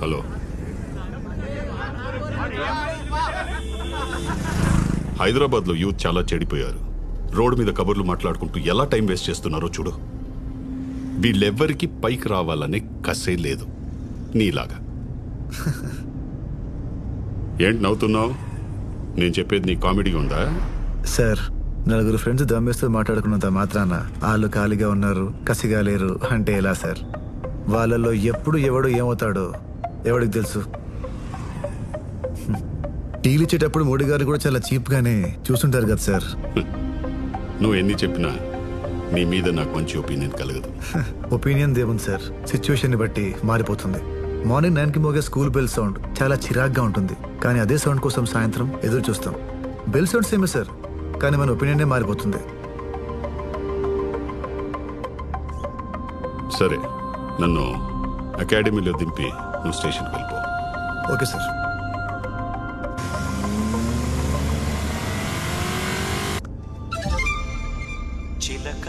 Hello, హైదరాబాద్లో youth చాలా చెడిపోయారు. Road మీద కబుర్లు మాట్లాడుకుంటూ ఎలా టైం వేస్ట్ చేస్తున్నారో చూడు. వీళ్ళెవ్వరికి పైకి రావాలనే కసే లేదు నీలాగా. ఏంటి నవ్వుతున్నావు? నేను చెప్పేది నీ కామెడీ ఉందా? సార్, నలుగురు ఫ్రెండ్స్ దమ్మేస్తూ మాట్లాడుకున్నంత మాత్రాన వాళ్ళు ఖాళీగా ఉన్నారు, కసిగా లేరు అంటే ఎలా సార్? వాళ్ళల్లో ఎప్పుడు ఎవడు ఏమవుతాడో ఎవడికి తెలుసు? టీలు ఇచ్చేటప్పుడు మోడీ గారు కూడా చాలా చీప్గానే చూస్తుంటారు కదా సార్. నువ్వు ఎన్ని చెప్పినా నీ మీద నాకు మంచి ఒపీనియన్ కలగదు. ఒపీనియన్ దేవుంది సార్, సిచ్యువేషన్ని బట్టి మారిపోతుంది. మార్నింగ్ 9కి మోగే స్కూల్ బెల్ సౌండ్ చాలా చిరాగ్గా ఉంటుంది, కానీ అదే సౌండ్ కోసం సాయంత్రం ఎదురు చూస్తాం. బెల్ సౌండ్ సేమే సార్, కానీ మన ఒపీనియనే మారిపోతుంది. సరే, నన్ను అకాడమీలో దింపి నువ్వు స్టేషన్కి వెళ్ళిపో. Okay sir. చిలక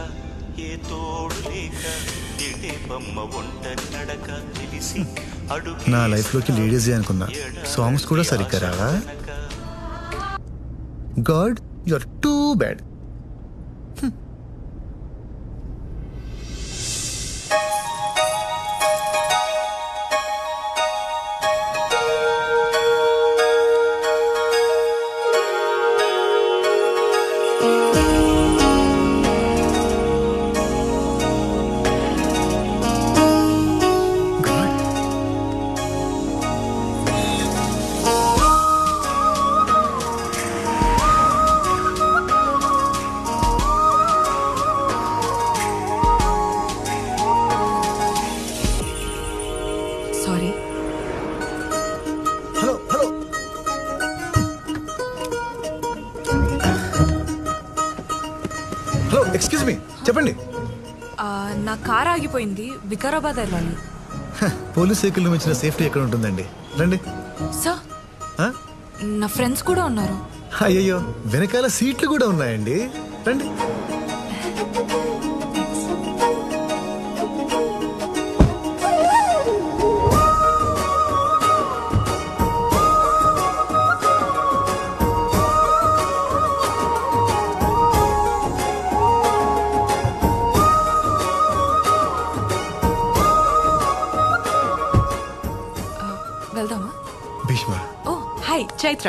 ఏ తోడు లేక నా లైఫ్లోకి లేడీస్ అనుకున్నా, సాంగ్స్ కూడా సరిగ్గా రావా? God, you are too bad. Excuse me, చెప్పండి. నా కార్ ఆగిపోయింది, వికారాబాద్ వెళ్ళాలి. పోలీస్ వెహికల్ మించిన సేఫ్టీ ఎక్కడ ఉంటుందండి? రండి. సార్, నా ఫ్రెండ్స్ కూడా ఉన్నారు. అయ్యయ్యో, వెనకాల సీట్లు కూడా ఉన్నాయండి, రండి. వెళ్దామా? భీష్మ. ఓ హాయ్, చైత్ర,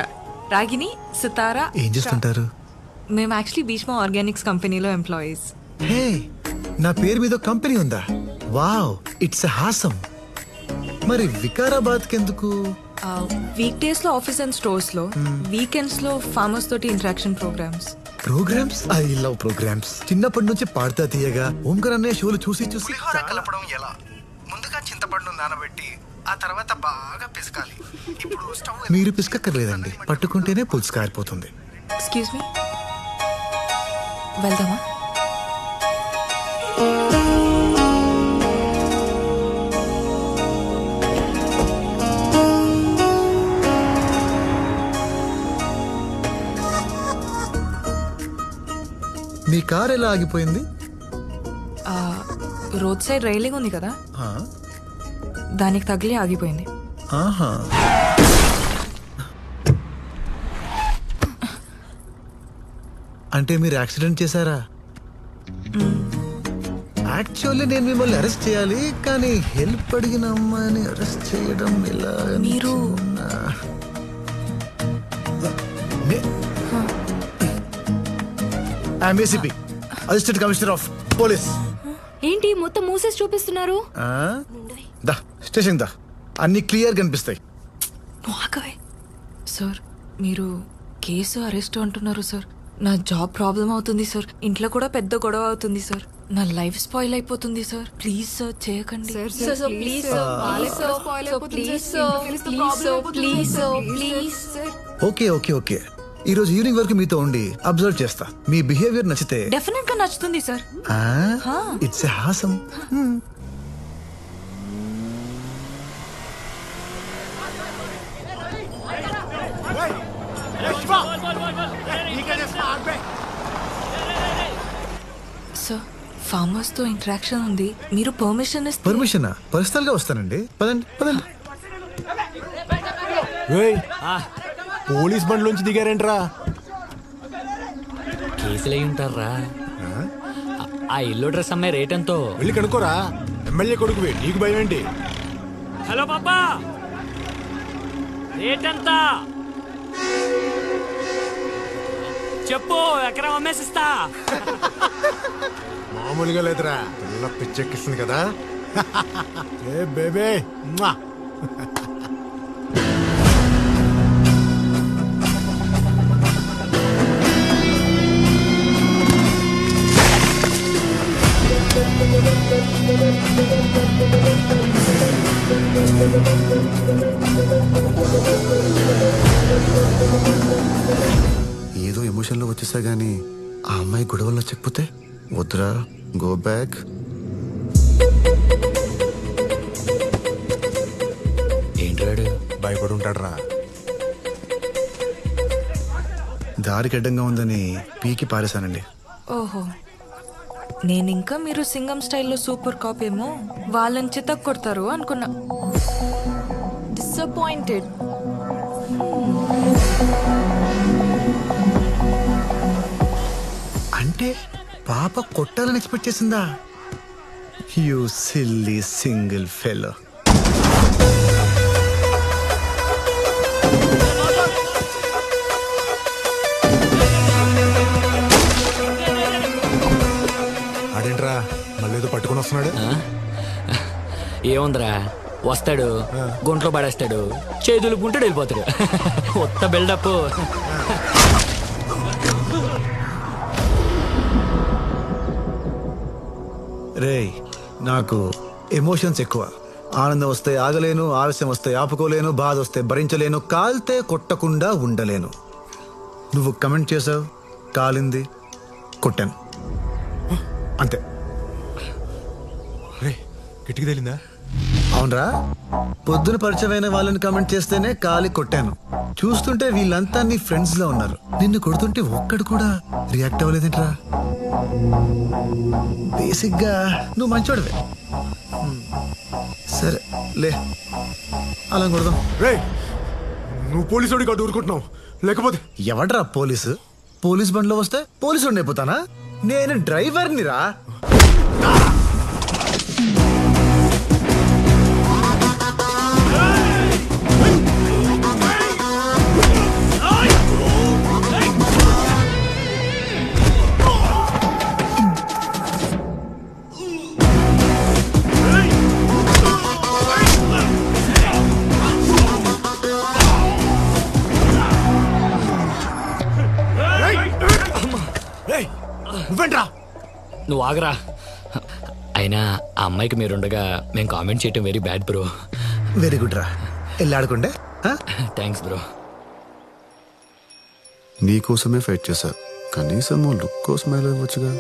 రాగిని, సితారా. ఏం చేస్తుంటారు? మేము యాక్చువల్లీ భీష్మ ఆర్గానిక్స్ కంపెనీలో ఎంప్లాయీస్. హే, నా పేరు మీద కంపెనీ ఉందా? Wow, it's awesome. మరి వికారాబాద్ కెందుకు? వీక్ డేస్ లో ఆఫీస్ అండ్ స్టోర్స్ లో, వీకెండ్స్ లో ఫార్మర్స్ తోటి interaction programs. Programs? I love programs. చిన్నప్పటి నుంచి పాడతా తీయగా ఓంకర్ అన్నయ్య షోలు చూసి చూసి కలపడం ఎలా? ముందుగా చింతపండు నానబెట్టి ఆ తర్వాత బాగా పిసకాలి. ఇప్పుడు మీరు పిసకక్కర్లేదండి, పట్టుకుంటేనే పులుసు కారిపోతుంది. ఎక్స్క్యూజ్ మీ, వెళ్దామా? మీ కార్ ఎలా ఆగిపోయింది? రోడ్ సైడ్ రైలింగ్ ఉంది కదా, దానికి తగిలి ఆగిపోయింది. ఆహా. అంటే మీరు యాక్సిడెంట్ చేశారా? యాక్చువల్లీ నేను మిమ్మల్ని అరెస్ట్ చేయాలి, కానీ హెల్ప్ అడిగిన అమ్మాయిని అరెస్ట్ చేయడం ఎలా? మీరు ACP, assistant commissioner of police. ఏంటి మొత్తం మూసేసి చూపిస్తున్నారు? దా స్టేషన్ దా, అన్ని క్లియర్ కనిపిస్తాయి. సార్, మీరు కేసు అరెస్ట్ అంటున్నారు సార్. నా జాబ్ ప్రాబ్లం అవుతుంది సార్, ఇంట్లో కూడా పెద్ద గొడవ అవుతుంది సార్, నా లైఫ్ స్పాయిల్ అయిపోతుంది సార్. ప్లీజ్ సార్, చేయకండి. ఓకే ఓకే ఓకే, ఈ రోజు ఈవినింగ్ వరకు మీతో ఉండి అబ్జర్వ్ చేస్తా. మీ బిహేవియర్ నచ్చితే డెఫినెట్ గా నచ్చుతుంది sir. It's awesome. Sir, farmers తో ఇంటరాక్షన్ ఉంది, మీరు పర్మిషన్ ఇస్తే. పర్మిషనా? పర్సనల్ గా వస్తానండి, పదండి పదండి. పోలీస్ బండ్లోంచి దిగారేంట్రా? కేసులు అయి ఉంటారా? ఆ ఇల్లు డ్రెస్ అమ్మాయి రేట్ ఎంతో వెళ్ళి కనుక్కోరా. ఎమ్మెల్యే కొడుకువి, నీకు భయం ఏంటి? హలో పాపా, రేట్ ఎంత చెప్పు, ఎకరం అమ్మేసిస్తా. మామూలుగా లేదురా, పిల్ల పిచ్చెక్కిస్తుంది కదా. ఏ బేబే ఏదో ఎమోషన్లో వచ్చేసా గానీ ఆ అమ్మాయి గొడవల్లో చెక్కిపోతే వద్దురా. Go back. ఏంటాడు? భయపడి ఉంటాడురా. దారికి అడ్డంగా ఉందని పీకి పారేశానండి. ఓహో, నేనింకా మీరు సింగం స్టైల్లో సూపర్ కాప్ ఏమో వాళ్ళని చితక్ కొడతారు అనుకున్నా. డిసప్పాయింటెడ్. అంటే పాప కొట్టాలని ఎక్స్పెక్ట్ చేసిందా? You silly single fellow. ఆడేంట్రా మళ్ళీ ఏదో పట్టుకొని వస్తున్నాడు? ఏముందిరా, వస్తాడు, గుంట్లో పడేస్తాడు, చేతులు గుంటాడు, వెళ్ళిపోతాడు. కొత్త బిల్డప్. రేయ్, నాకు ఎమోషన్స్ ఎక్కువ. ఆనందం వస్తే ఆగలేను, ఆలస్యం వస్తే ఆపుకోలేను, బాధ వస్తే భరించలేను, కాల్తే కొట్టకుండా ఉండలేను. నువ్వు కమెంట్ చేసావు, కాలింది, కొట్టాను, అంతే. రే గిట్టికి తేలిందా? అవునరా, పొద్దున పరిచయమైన వాళ్ళని కమెంట్ చేస్తేనే కాలి కొట్టాను. చూస్తుంటే వీళ్ళంతా నీ ఫ్రెండ్స్ లా ఉన్నారు. నిన్ను కొడుతుంటే ఒక్కడు కూడా రియాక్ట్ అవ్వలేదేంట్రా? బేసిక్ గా నువ్వు మంచోడివే. సరే లే, అలా కొడదాం. రే నువ్వు పోలీసుడికి అటు ఊరుకుంటున్నావు, లేకపోతే ఎవడ్రా పోలీసు? పోలీస్ బండ్లో వస్తే పోలీసు అయిపోతానా? నేను డ్రైవర్ని రా. నువ్వేంట్రా? నువ్వు ఆగరా. అయినా ఆ అమ్మాయికి మీరుండగా మేము కామెంట్ చేయటం very bad bro. Very good రా, వెళ్ళాడుకుండే. Thanks bro. నీకోసమే ఫైట్ చేశా, కనీసం లుక్ కోసమే ఇవ్వచ్చుగా.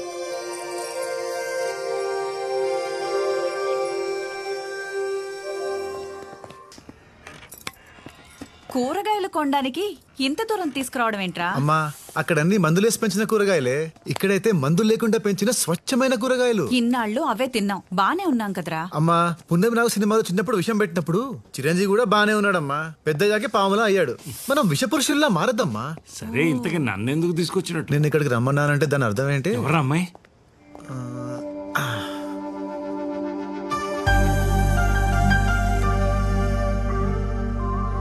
కూరగాయలు కొనడానికి ఇంత దూరం తీసుకురావడం ఏంట్రా? అమ్మా, అక్కడ అన్ని మందులేసి పెంచిన కూరగాయలే, ఇక్కడైతే మందులు లేకుండా పెంచిన స్వచ్ఛమైన కూరగాయలు. ఇన్నాళ్ళు అవే తిన్నాం, బానే ఉన్నాం కదరా. అమ్మా, పున్నమి నాగు సినిమాలో చిన్నప్పుడు విషం పెట్టినప్పుడు చిరంజీవి కూడా బానే ఉన్నాడమ్మా. పెద్దగాకే పాములా అయ్యాడు. మనం విషపురుషుల్లా మారద్దమ్మా. సరే, ఇంతకీ నన్నెందుకు తీసుకొచ్చినట్టు? నేను ఇక్కడికి రమ్మన్నానంటే దాని అర్థం ఏంటి? ఎవరా అమ్మాయి?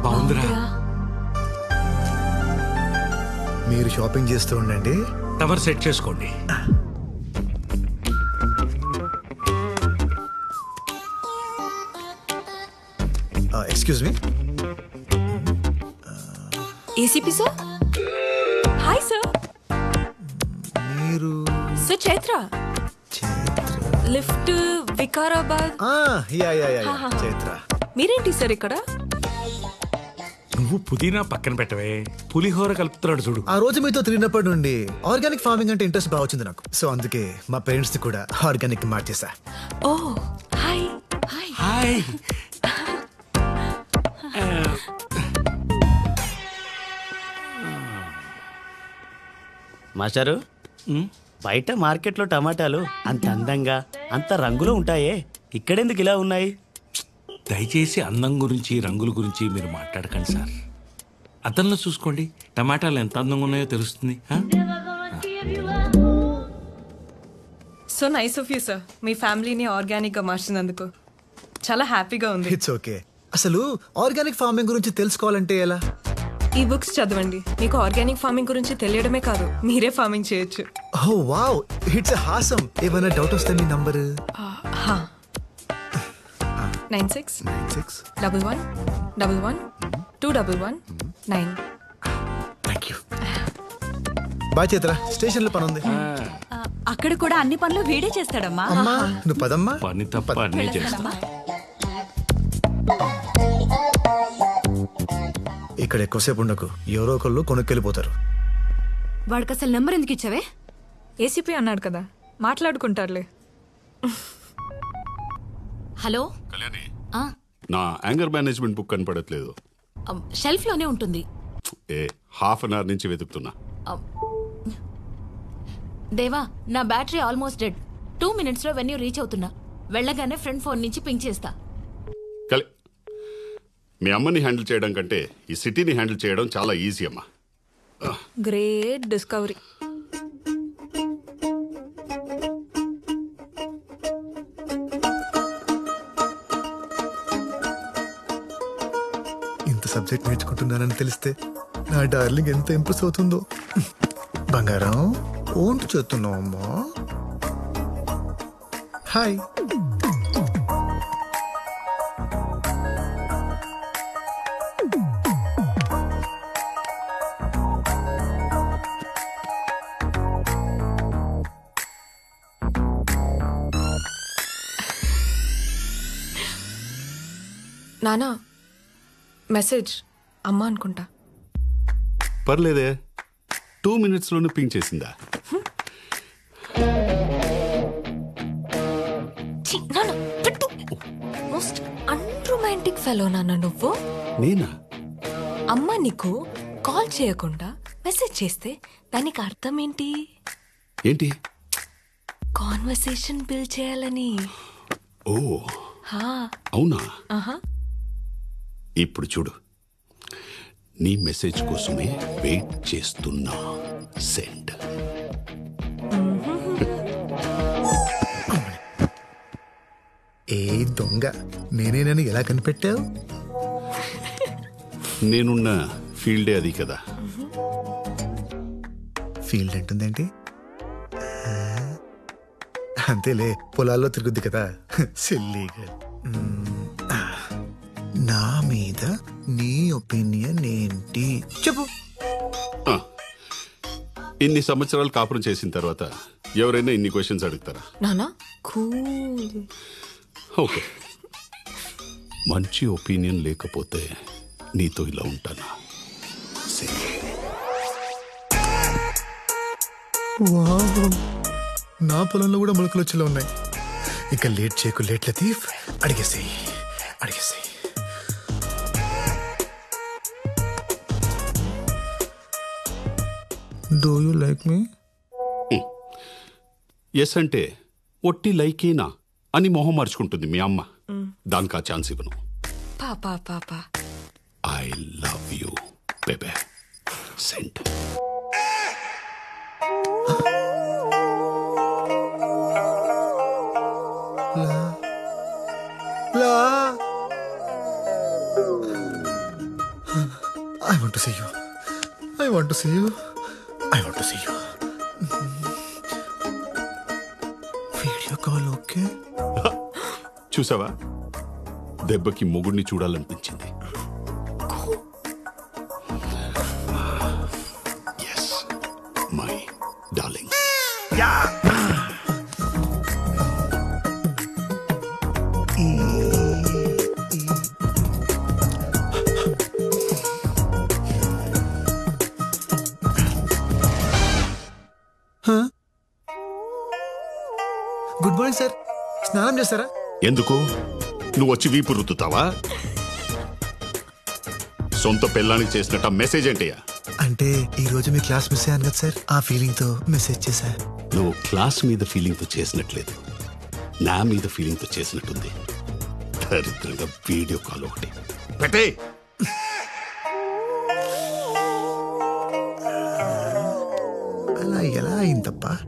బాగుందిరా. మీరు షాపింగ్ చేస్తూ ఉండండి, టవర్ సెట్ చేసుకోండి. Excuse me. ACP sir. Hi sir. మీరు sir Chaitra. Lift Vikarabad. Ya ya ya ya, Chaitra. మీరేంటి సార్ ఇక్కడ? నువ్వు పుదీనా పక్కన పెట్టవే, పులిహోర కలుపుతున్నాడు చూడు. ఆ రోజు మీతో తిరిగినప్పటి నుండి ఆర్గానిక్ ఫార్మింగ్ అంటే ఇంట్రెస్ట్ బాగా వచ్చింది నాకు. సో అందుకే మా పేరెంట్స్ ని కూడా ఆర్గానిక్ మార్చేసా. ఓ హాయ్. హాయ్. హాయ్. మాస్టారు, బయట మార్కెట్లో టమాటాలు అంత అందంగా అంత రంగులో ఉంటాయే, ఇక్కడెందుకు ఇలా ఉన్నాయి? దయచేసి అందం గురించి రంగుల గురించి మీరు మాట్లాడకండి సార్. అద్దంలో చూసుకోండి, టమాటాలు ఎంత అందంగా ఉన్నాయో తెలుస్తుంది. So nice of you sir, మీ ఫ్యామిలీని ఆర్గానిక్గా మార్చినందుకు చాలా హ్యాపీగా ఉంది. It's okay. అసలు ఆర్గానిక్ ఫార్మింగ్ గురించి తెలుసుకోవాలంటే ఎలా? ఈ బుక్స్ చదవండి, మీకు ఆర్గానిక్ ఫార్మింగ్ గురించి తెలియడమే కాదు, మీరే ఫార్మింగ్ చేయొచ్చు. Oh wow, it's awesome. ఏమైనా డౌట్ వస్తే మీ నంబర్ 96 11 11 211 థ్యాంక్ యూ. బాయ్ చేతరా, స్టేషన్ లో పని ఉంది. అక్కడ కూడా అన్ని పనులు వీడే చేస్తాడమ్మా. అమ్మా నువ్వు పదమ్మా. పని తప్ప అన్నీ చేస్తా. ఇక్కడ ఎక్కువసేపు ఉండకు, ఎవరో ఒకళ్ళు కొనుక్కెళ్ళిపోతారు. వాడికి అసలు నెంబర్ ఎందుకు ఇచ్చావే? ఏసీపీ అన్నాడు కదా, మాట్లాడుకుంటారులే. హలో, కళ్యాణి, ఆ, నా యాంగర్ మేనేజ్మెంట్ బుక్ కనపడట్లేదు. షెల్ఫ్ లోనే ఉంటుంది. ఏ హాఫ్ అన్ అవర్ నుంచి వెతుకుతున్నా. దేవా, నా బ్యాటరీ ఆల్మోస్ట్ డెడ్. 2 minutes లో వెన్యూ రీచ్ అవుతున్నా. వెళ్ళగానే ఫ్రెండ్ ఫోన్ నుంచి పింక్ చేస్తా. మీ అమ్మని హ్యాండిల్ చేయడం కంటే ఈ సిటీని హ్యాండిల్ చేయడం చాలా ఈజీ అమ్మా. Great discovery. ఇంత సబ్జెక్ట్ నేర్చుకుంటున్నానని తెలిస్తే నా డార్లింగ్ ఎంత ఇంప్రెస్ అవుతుందో. బంగారం ఓంటు చేస్తున్నావు అమ్మా. హాయ్. నానా, మెసేజ్ అమ్మ అనుకుంటా. పర్లేదే, 2 minutes లోనే పింక్ చేసిందా? మోస్ట్ అన్రొమాంటిక్ ఫెలో నాన్న నువ్వు. నేనా? అమ్మ నీకు కాల్ చేయకుండా మెసేజ్ చేస్తే దానికి అర్థం ఏంటి? ఏంటి? కాన్వర్సేషన్ బిల్డ్ చేయాలని. ఓ హా, అవునా? ఆహా. ఇప్పుడు చూడు, నీ మెసేజ్ కోసమే వెయిట్ చేస్తున్నా. సెండ్. ఏ దొంగ, నేనేనని ఎలా కనిపెట్టావు? నేనున్న ఫీల్డే అది కదా. ఫీల్డ్ అంటుందేంటి? అంతేలే, పొలాల్లో తిరుగుద్ది కదా సిల్లీగా. నా మీద నీ ఒపీనియన్ ఏంటి చెప్పు. ఇన్ని సంవత్సరాలు కాపురం చేసిన తర్వాత ఎవరైనా ఇన్ని క్వశ్చన్స్ అడుగుతారా? నానా కూల్. ఓకే, మంచి ఒపీనియన్ లేకపోతే నీతో ఇలా ఉంటానా? వావ్, నా పొలంలో కూడా మొలకలు వచ్చేలా ఉన్నాయి. ఇక లేట్ చేయకు, లేట్ లతీఫ్, అడిగేసేయి అడిగేసేయి. Do you like me? Yes అంటే ఒట్టి లైకేనా అని మొహం మార్చుకుంటుంది మీ అమ్మ. దానికి ఆ ఛాన్స్ ఇవ్వను. పాపా పాపా, I love you baby. Send. I want to see you. I want to see you. I want to see you. Video call okay? చూసావా, దెబ్బకి మొగుడిని చూడాలనిపించింది. Yes my darling. Good morning sir, స్నానం చేస్తారా? ఎందుకు? నువ్వు వచ్చి వీపు రుద్దుతావా? సొంత పిల్లానికి చేసినట్ట మెసేజ్ ఏంటయ్యా? అంటే ఈ రోజు మీ క్లాస్ మిస్ అయ్యాను కదా సార్, ఆ ఫీలింగ్ తో మెసేజ్ చేశా. నువ్వు క్లాస్ మీద ఫీలింగ్ తో చేసినట్లేదు, నా మీద ఫీలింగ్ తో చేసినట్టుంది. దరిద్రంగా వీడియో కాల్ ఒకటి పెట్టే. ఎలా అయిందప్పా?